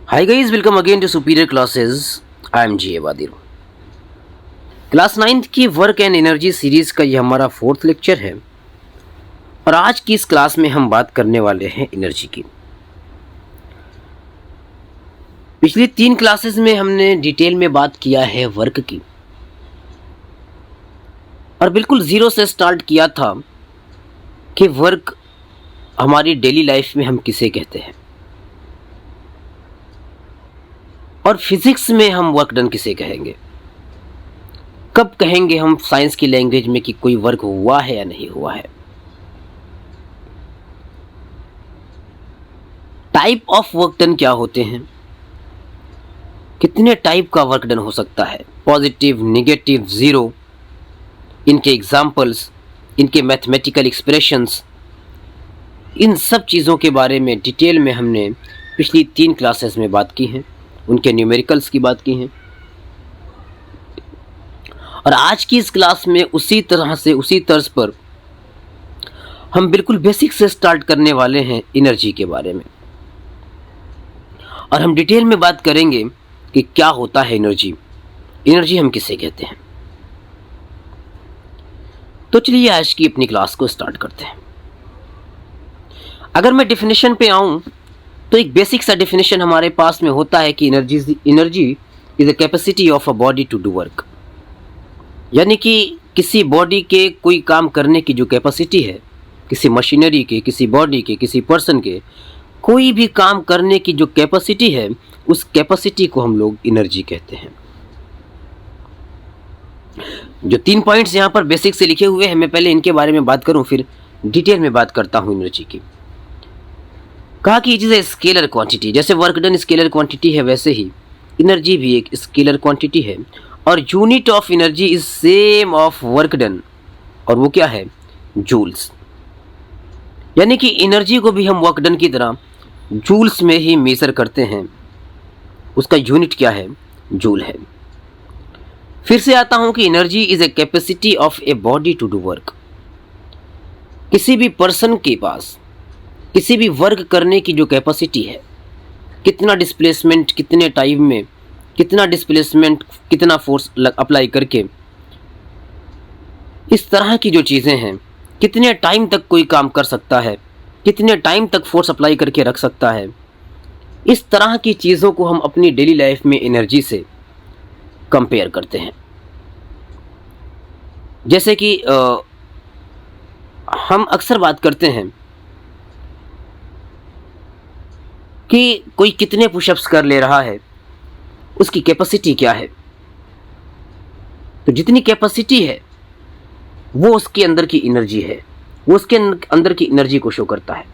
Hi guys, welcome again to Superior Classes. I am G. Wadir. Class 9th की work and energy series का ये हमारा 4th lecture है और आज की इस क्लास में हम बात करने वाले हैं एनर्जी की। पिछली 3 क्लासेस में हमने डिटेल में बात किया है वर्क की और बिल्कुल ज़ीरो से स्टार्ट किया था कि वर्क हमारी डेली लाइफ में हम किसे कहते हैं और फिजिक्स में हम वर्क डन किसे कहेंगे, कब कहेंगे हम साइंस की लैंग्वेज में कि कोई वर्क हुआ है या नहीं हुआ है। टाइप ऑफ वर्क डन क्या होते हैं, कितने टाइप का वर्क डन हो सकता है, पॉजिटिव, नेगेटिव, ज़ीरो, इनके एग्जाम्पल्स, इनके मैथमेटिकल एक्सप्रेशंस, इन सब चीज़ों के बारे में डिटेल में हमने पिछली 3 क्लासेस में बात की हैं, उनके न्यूमेरिकल्स की बात की हैं और आज की इस क्लास में उसी तरह से उसी तर्ज पर हम बिल्कुल बेसिक से स्टार्ट करने वाले हैं एनर्जी के बारे में और हम डिटेल में बात करेंगे कि क्या होता है एनर्जी, एनर्जी हम किसे कहते हैं। तो चलिए आज की अपनी क्लास को स्टार्ट करते हैं। अगर मैं डेफिनेशन पे आऊं तो एक बेसिक सा डेफिनेशन हमारे पास में होता है कि energy is a capacity of a body to do work, यानी कि किसी बॉडी के कोई काम करने की जो कैपेसिटी है, किसी मशीनरी के, किसी बॉडी के, किसी पर्सन के कोई भी काम करने की जो कैपेसिटी है, उस कैपेसिटी को हम लोग एनर्जी कहते हैं। जो 3 पॉइंट्स यहाँ पर बेसिक से लिखे हुए हैं, मैं पहले इनके बारे में बात करूँ, फिर डिटेल में बात करता हूँ एनर्जी की। कहा कि it is a scalar quantity, जैसे वर्क डन स्केलर क्वांटिटी है वैसे ही एनर्जी भी एक स्केलर क्वांटिटी है और unit of energy is same of work done, और वो क्या है, जूल्स। यानी कि एनर्जी को भी हम वर्क डन की तरह जूल्स में ही मेजर करते हैं, उसका यूनिट क्या है, जूल है। फिर से आता हूं कि energy is a capacity of a body to do work. किसी भी पर्सन के पास किसी भी वर्क करने की जो कैपेसिटी है, कितना डिस्प्लेसमेंट, कितने टाइम में कितना डिस्प्लेसमेंट, कितना फोर्स अप्लाई करके, इस तरह की जो चीज़ें हैं, कितने टाइम तक कोई काम कर सकता है, कितने टाइम तक फोर्स अप्लाई करके रख सकता है, इस तरह की चीज़ों को हम अपनी डेली लाइफ में एनर्जी से कंपेयर करते हैं। जैसे कि हम अक्सर बात करते हैं कि कोई कितने पुशअप्स कर ले रहा है, उसकी कैपेसिटी क्या है। तो जितनी कैपेसिटी है वो उसके अंदर की एनर्जी है, वो उसके अंदर की एनर्जी को शो करता है।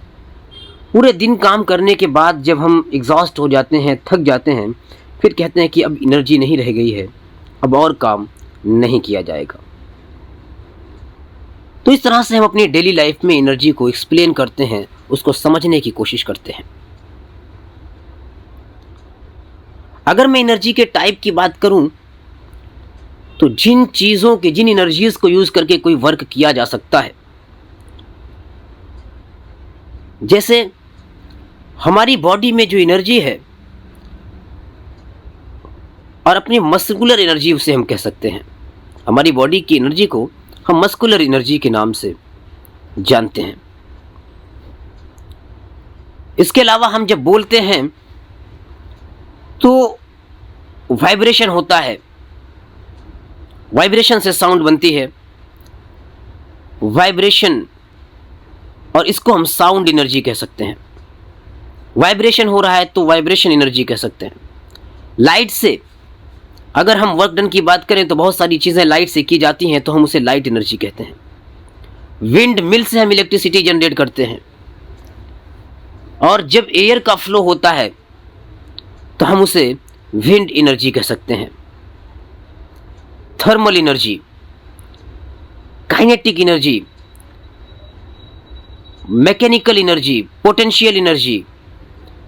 पूरे दिन काम करने के बाद जब हम एग्जॉस्ट हो जाते हैं, थक जाते हैं, फिर कहते हैं कि अब एनर्जी नहीं रह गई है, अब और काम नहीं किया जाएगा। तो इस तरह से हम अपनी डेली लाइफ में एनर्जी को एक्सप्लेन करते हैं, उसको समझने की कोशिश करते हैं। अगर मैं एनर्जी के टाइप की बात करूं तो जिन चीज़ों के, जिन एनर्जीज को यूज़ करके कोई वर्क किया जा सकता है, जैसे हमारी बॉडी में जो एनर्जी है और अपनी मस्कुलर एनर्जी उसे हम कह सकते हैं। हमारी बॉडी की एनर्जी को हम मस्कुलर एनर्जी के नाम से जानते हैं। इसके अलावा हम जब बोलते हैं तो वाइब्रेशन होता है, वाइब्रेशन से साउंड बनती है, वाइब्रेशन, और इसको हम साउंड एनर्जी कह सकते हैं। वाइब्रेशन हो रहा है तो वाइब्रेशन एनर्जी कह सकते हैं। लाइट से अगर हम वर्क डन की बात करें तो बहुत सारी चीज़ें लाइट से की जाती हैं, तो हम उसे लाइट एनर्जी कहते हैं। विंड मिल से हम इलेक्ट्रिसिटी जनरेट करते हैं, और जब एयर का फ्लो होता है तो हम उसे विंड एनर्जी कह सकते हैं। Thermal energy, kinetic energy, mechanical energy, potential energy,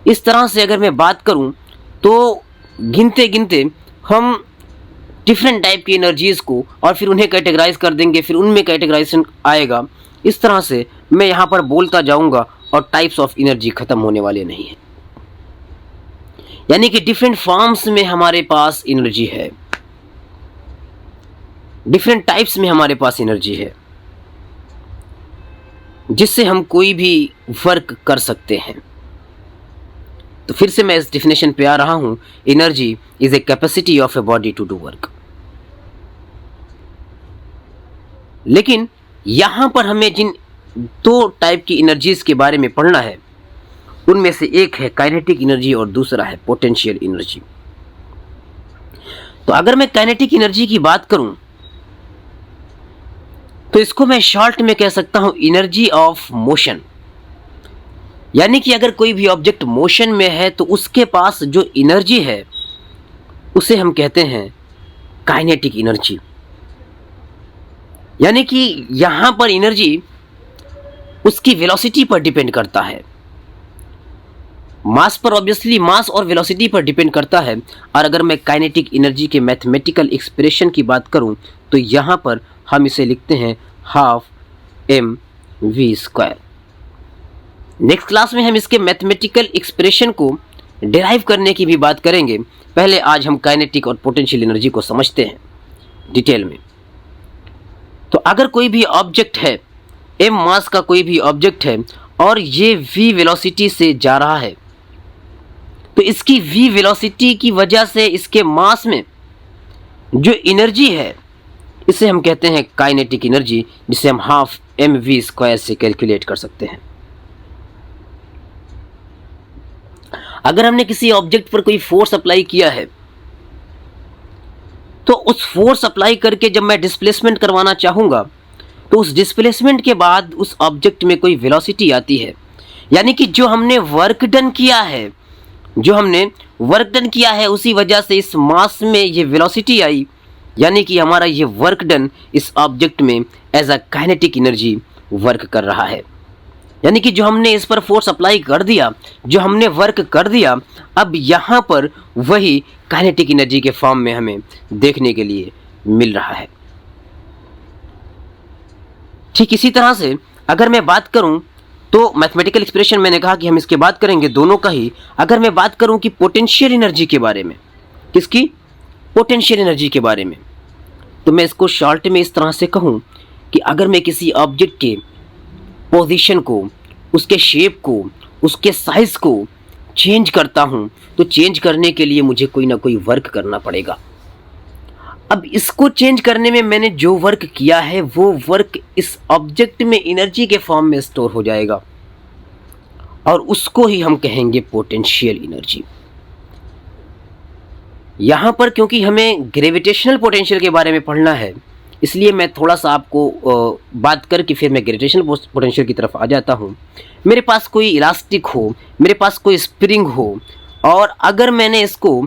इस तरह से अगर मैं बात करूं तो गिनते गिनते हम डिफरेंट टाइप की एनर्जीज़ को और फिर उन्हें कैटेगराइज कर देंगे, फिर उनमें कैटेगराइजेशन आएगा। इस तरह से मैं यहाँ पर बोलता जाऊँगा और टाइप्स ऑफ एनर्जी ख़त्म होने वाले नहीं हैं। यानी कि डिफरेंट फॉर्म्स में हमारे पास एनर्जी है, डिफरेंट टाइप्स में हमारे पास एनर्जी है, जिससे हम कोई भी वर्क कर सकते हैं। तो फिर से मैं इस डेफिनेशन पे आ रहा हूं, energy is a capacity of a body to do work. लेकिन यहां पर हमें जिन दो टाइप की एनर्जीज के बारे में पढ़ना है, उनमें से एक है काइनेटिक एनर्जी और दूसरा है पोटेंशियल एनर्जी। तो अगर मैं काइनेटिक एनर्जी की बात करूं तो इसको मैं शॉर्ट में कह सकता हूं एनर्जी ऑफ मोशन। यानी कि अगर कोई भी ऑब्जेक्ट मोशन में है तो उसके पास जो एनर्जी है उसे हम कहते हैं काइनेटिक एनर्जी। यानी कि यहां पर एनर्जी उसकी वेलोसिटी पर डिपेंड करता है, मास पर, ऑब्वियसली मास और वेलोसिटी पर डिपेंड करता है। और अगर मैं काइनेटिक एनर्जी के मैथमेटिकल एक्सप्रेशन की बात करूं तो यहां पर हम इसे लिखते हैं हाफ mv²। नेक्स्ट क्लास में हम इसके मैथमेटिकल एक्सप्रेशन को डिराइव करने की भी बात करेंगे। पहले आज हम काइनेटिक और पोटेंशियल एनर्जी को समझते हैं डिटेल में। तो अगर कोई भी ऑब्जेक्ट है, m मास का कोई भी ऑब्जेक्ट है और ये v वेलोसिटी से जा रहा है, तो इसकी v वेलोसिटी की वजह से इसके मास में जो एनर्जी है इसे हम कहते हैं काइनेटिक एनर्जी, जिसे हम हाफ mv² से कैलकुलेट कर सकते हैं। अगर हमने किसी ऑब्जेक्ट पर कोई फोर्स अप्लाई किया है तो उस फोर्स अप्लाई करके जब मैं डिस्प्लेसमेंट करवाना चाहूंगा तो उस डिस्प्लेसमेंट के बाद उस ऑब्जेक्ट में कोई वेलोसिटी आती है। यानी कि जो हमने वर्क डन किया है, उसी वजह से इस मास में ये वेलोसिटी आई। यानी कि हमारा ये वर्क डन इस ऑब्जेक्ट में as a kinetic energy work कर रहा है। यानी कि जो हमने इस पर फोर्स अप्लाई कर दिया, जो हमने वर्क कर दिया, अब यहाँ पर वही काइनेटिक एनर्जी के फॉर्म में हमें देखने के लिए मिल रहा है। ठीक इसी तरह से अगर मैं बात करूं तो मैथमेटिकल एक्सप्रेशन मैंने कहा कि हम इसके बात करेंगे दोनों का ही। अगर मैं बात करूं कि पोटेंशियल एनर्जी के बारे में, किसकी? पोटेंशियल एनर्जी के बारे में, तो मैं इसको शॉर्ट में इस तरह से कहूं कि अगर मैं किसी ऑब्जेक्ट के पोजीशन को, उसके शेप को, उसके साइज को चेंज करता हूं तो चेंज करने के लिए मुझे कोई ना कोई वर्क करना पड़ेगा। अब इसको चेंज करने में मैंने जो वर्क किया है वो वर्क इस ऑब्जेक्ट में एनर्जी के फॉर्म में स्टोर हो जाएगा और उसको ही हम कहेंगे पोटेंशियल एनर्जी। यहां पर क्योंकि हमें ग्रेविटेशनल पोटेंशियल के बारे में पढ़ना है, इसलिए मैं थोड़ा सा आपको बात करके फिर मैं ग्रेविटेशनल पोटेंशियल की तरफ आ जाता हूं। मेरे पास कोई इलास्टिक हो, मेरे पास कोई स्प्रिंग हो, और अगर मैंने इसको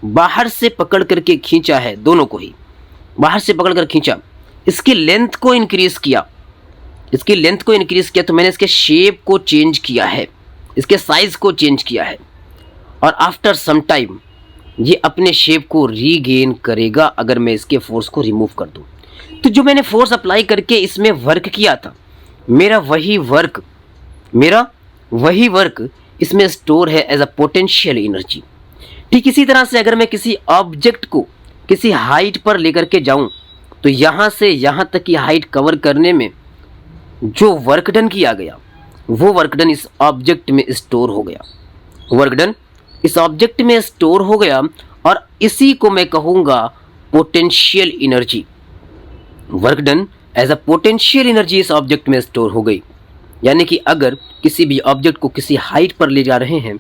बाहर से पकड़ करके खींचा है, दोनों को ही बाहर से पकड़ कर खींचा, इसकी लेंथ को इंक्रीज किया, तो मैंने इसके शेप को चेंज किया है, इसके साइज को चेंज किया है, और आफ्टर सम टाइम ये अपने शेप को रीगेन करेगा अगर मैं इसके फोर्स को रिमूव कर दूं। तो जो मैंने फोर्स अप्लाई करके इसमें वर्क किया था, मेरा वही वर्क इसमें स्टोर है एज अ पोटेंशियल एनर्जी। ठीक इसी तरह से अगर मैं किसी ऑब्जेक्ट को किसी हाइट पर लेकर के जाऊं तो यहां से यहां तक की हाइट कवर करने में जो वर्क डन किया गया वो वर्क डन इस ऑब्जेक्ट में स्टोर हो गया, और इसी को मैं कहूंगा potential energy. Work done as a potential energy इस ऑब्जेक्ट में स्टोर हो गई। यानी कि अगर किसी भी ऑब्जेक्ट को किसी हाइट पर ले जा रहे हैं,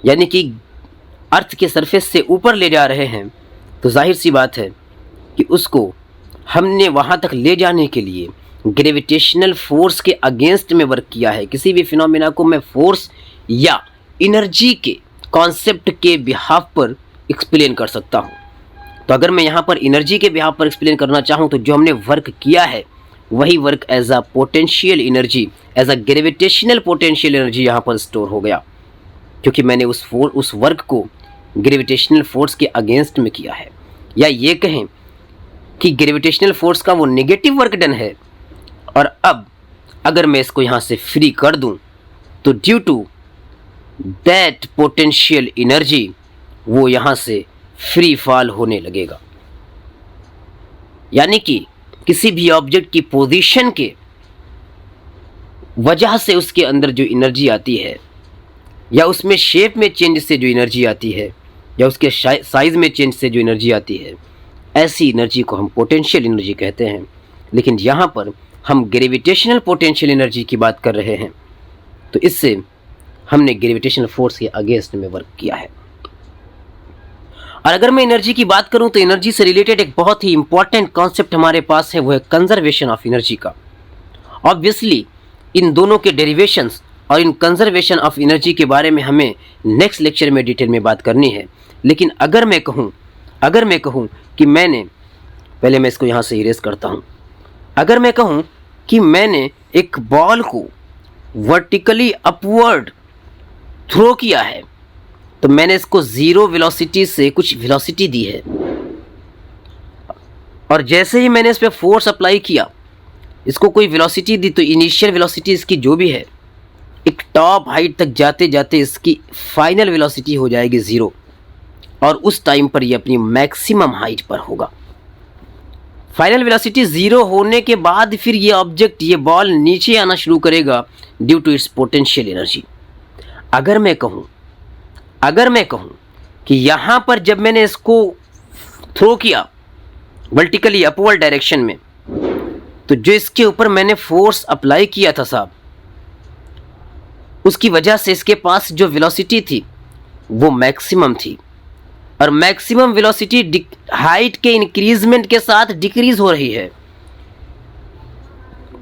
यानी कि अर्थ के सरफेस से ऊपर ले जा रहे हैं, तो जाहिर सी बात है कि उसको हमने वहाँ तक ले जाने के लिए ग्रेविटेशनल फोर्स के अगेंस्ट में वर्क किया है। किसी भी फिनोमेना को मैं फोर्स या एनर्जी के कॉन्सेप्ट के बिहाफ पर एक्सप्लेन कर सकता हूँ। तो अगर मैं यहाँ पर एनर्जी के बिहाफ पर एक्सप्लेन करना चाहूँ तो जो हमने वर्क किया है वही work as a potential energy, as a gravitational potential energy यहाँ पर स्टोर हो गया, क्योंकि मैंने उस वर्क को ग्रेविटेशनल फोर्स के अगेंस्ट में किया है। या ये कहें कि ग्रेविटेशनल फोर्स का वो नेगेटिव वर्क डन है, और अब अगर मैं इसको यहाँ से फ्री कर दूं तो due to that potential energy वो यहाँ से फ्री फॉल होने लगेगा। यानी कि किसी भी ऑब्जेक्ट की पोजीशन के वजह से उसके अंदर जो एनर्जी आती है, या उसमें शेप में चेंज से जो एनर्जी आती है, या उसके साइज में चेंज से जो एनर्जी आती है, ऐसी एनर्जी को हम पोटेंशियल एनर्जी कहते हैं। लेकिन यहाँ पर हम ग्रेविटेशनल पोटेंशियल एनर्जी की बात कर रहे हैं, तो इससे हमने ग्रेविटेशनल फोर्स के अगेंस्ट में वर्क किया है। और अगर मैं एनर्जी की बात करूं तो एनर्जी से रिलेटेड एक बहुत ही इंपॉर्टेंट कॉन्सेप्ट हमारे पास है, वो है कंजर्वेशन ऑफ एनर्जी का। ऑब्वियसली इन दोनों के डेरिवेशंस और इन कंजर्वेशन ऑफ एनर्जी के बारे में हमें नेक्स्ट लेक्चर में डिटेल में बात करनी है। लेकिन अगर मैं कहूं कि मैंने, पहले मैं इसको यहाँ से इरेज करता हूँ, अगर मैं कहूँ कि मैंने एक बॉल को वर्टिकली अपवर्ड थ्रो किया है, तो मैंने इसको ज़ीरो वेलोसिटी से कुछ वेलोसिटी दी है, और जैसे ही मैंने इस पर फोर्स अप्लाई किया, इसको कोई वेलोसिटी दी, तो इनिशियल वेलोसिटी इसकी जो भी है, एक टॉप हाइट तक जाते जाते इसकी फाइनल वेलोसिटी हो जाएगी ज़ीरो, और उस टाइम पर ये अपनी मैक्सिमम हाइट पर होगा। फाइनल वेलोसिटी ज़ीरो होने के बाद फिर ये ऑब्जेक्ट, ये बॉल नीचे आना शुरू करेगा due to its potential energy. अगर मैं कहूँ कि यहाँ पर जब मैंने इसको थ्रो किया वर्टिकली अपवर्ड डायरेक्शन में, तो जो इसके ऊपर मैंने फोर्स अप्लाई किया था साहब, उसकी वजह से इसके पास जो वेलोसिटी थी वो मैक्सिमम थी, और मैक्सिमम वेलोसिटी हाइट के इंक्रीजमेंट के साथ डिक्रीज हो रही है।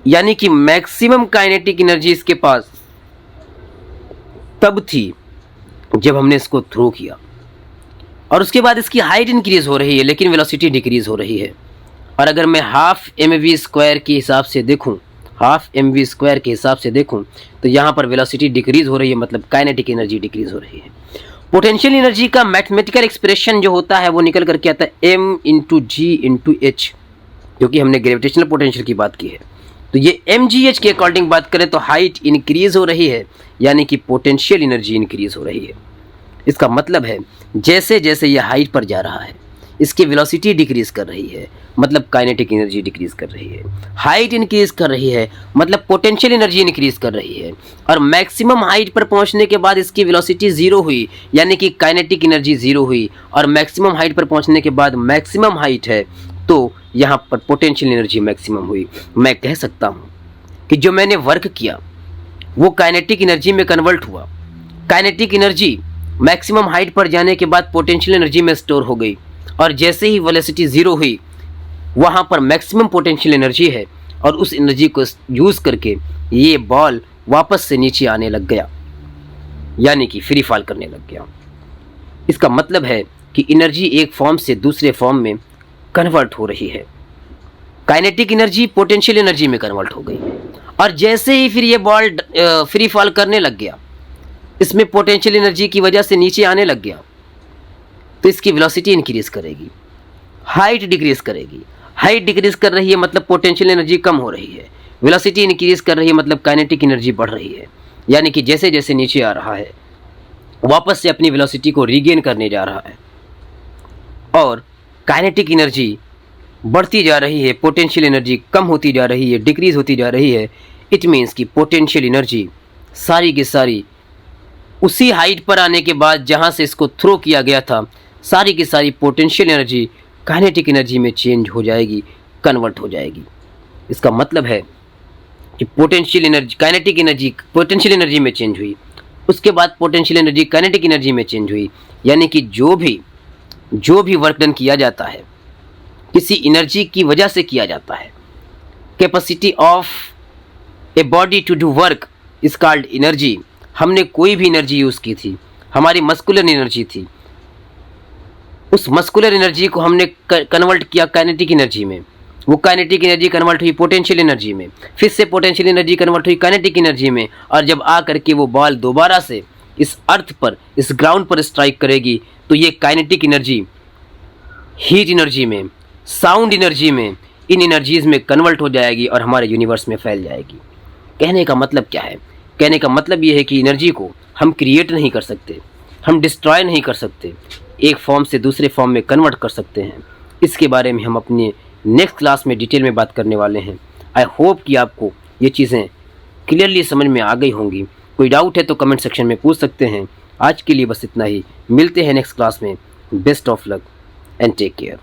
यानी कि मैक्सिमम काइनेटिक एनर्जी इसके पास तब थी जब हमने इसको थ्रो किया, और उसके बाद इसकी हाइट इंक्रीज हो रही है लेकिन वेलोसिटी डिक्रीज हो रही है। और अगर मैं हाफ mv स्क्वायर के हिसाब से देखूं, तो यहाँ पर वेलोसिटी डिक्रीज हो रही है, मतलब काइनेटिक एनर्जी डिक्रीज हो रही है। पोटेंशियल एनर्जी का मैथमेटिकल एक्सप्रेशन जो होता है वो निकल करके आता है m इंटू जी इंटू एच, क्योंकि हमने ग्रेविटेशनल पोटेंशियल की बात की है। तो ये mgh के अकॉर्डिंग बात करें तो हाइट इंक्रीज हो रही है, यानी कि पोटेंशियल एनर्जी इंक्रीज हो रही है। इसका मतलब है जैसे जैसे ये हाइट पर जा रहा है, इसकी वेलोसिटी डिक्रीज कर रही है, मतलब काइनेटिक एनर्जी डिक्रीज कर रही है। हाइट इंक्रीज कर रही है, मतलब पोटेंशियल एनर्जी इंक्रीज कर रही है। और मैक्सिमम हाइट पर पहुंचने के बाद इसकी वेलोसिटी ज़ीरो हुई, यानी कि काइनेटिक एनर्जी ज़ीरो हुई, और मैक्सिमम हाइट पर पहुंचने के बाद मैक्सिमम हाइट है, तो यहाँ पर पोटेंशियल एनर्जी मैक्सिमम हुई। मैं कह सकता हूँ कि जो मैंने वर्क किया वो काइनेटिक एनर्जी में कन्वर्ट हुआ। काइनेटिक एनर्जी मैक्सिमम हाइट पर जाने के बाद पोटेंशियल एनर्जी में स्टोर हो गई, और जैसे ही वेलोसिटी ज़ीरो हुई वहाँ पर मैक्सिमम पोटेंशियल एनर्जी है, और उस एनर्जी को यूज़ करके ये बॉल वापस से नीचे आने लग गया, यानी कि फ्री फॉल करने लग गया। इसका मतलब है कि एनर्जी एक फॉर्म से दूसरे फॉर्म में कन्वर्ट हो रही है। काइनेटिक एनर्जी पोटेंशियल एनर्जी में कन्वर्ट हो गई, और जैसे ही फिर ये बॉल फ्री फॉल करने लग गया, इसमें पोटेंशियल एनर्जी की वजह से नीचे आने लग गया, तो इसकी वेलोसिटी इंक्रीज करेगी, हाइट डिक्रीज करेगी। हाइट डिक्रीज कर रही है मतलब पोटेंशियल एनर्जी कम हो रही है, वेलोसिटी इंक्रीज कर रही है मतलब काइनेटिक एनर्जी बढ़ रही है। यानी कि जैसे जैसे नीचे आ रहा है वापस से अपनी वेलोसिटी को रीगेन करने जा रहा है, और काइनेटिक एनर्जी बढ़ती जा रही है, पोटेंशियल एनर्जी कम होती जा रही है, डिक्रीज होती जा रही है। इट मीन्स कि पोटेंशियल एनर्जी सारी की सारी उसी हाइट पर आने के बाद जहाँ से इसको थ्रो किया गया था, सारी की सारी पोटेंशियल एनर्जी काइनेटिक एनर्जी में चेंज हो जाएगी, कन्वर्ट हो जाएगी। इसका मतलब है कि potential energy, kinetic energy potential energy में चेंज हुई, उसके बाद पोटेंशियल एनर्जी काइनेटिक एनर्जी में चेंज हुई। यानी कि जो भी वर्क डन किया जाता है किसी एनर्जी की वजह से किया जाता है। Capacity of a body to do work is called energy. हमने कोई भी एनर्जी यूज़ की थी, हमारी मस्कुलर एनर्जी थी, उस मस्कुलर एनर्जी को हमने कन्वर्ट किया काइनेटिक एनर्जी में, वो काइनेटिक एनर्जी कन्वर्ट हुई पोटेंशियल एनर्जी में, फिर से पोटेंशियल एनर्जी कन्वर्ट हुई काइनेटिक एनर्जी में, और जब आ करके वो बॉल दोबारा से इस अर्थ पर, इस ग्राउंड पर स्ट्राइक करेगी, तो ये काइनेटिक एनर्जी हीट एनर्जी में, साउंड एनर्जी में, इन एनर्जीज़ में कन्वर्ट हो जाएगी और हमारे यूनिवर्स में फैल जाएगी। कहने का मतलब क्या है कहने का मतलब ये है कि एनर्जी को हम क्रिएट नहीं कर सकते, हम डिस्ट्रॉय नहीं कर सकते, एक फॉर्म से दूसरे फॉर्म में कन्वर्ट कर सकते हैं। इसके बारे में हम अपने नेक्स्ट क्लास में डिटेल में बात करने वाले हैं। आई होप कि आपको ये चीज़ें क्लियरली समझ में आ गई होंगी। कोई डाउट है तो कमेंट सेक्शन में पूछ सकते हैं। आज के लिए बस इतना ही, मिलते हैं नेक्स्ट क्लास में। Best of luck and take care.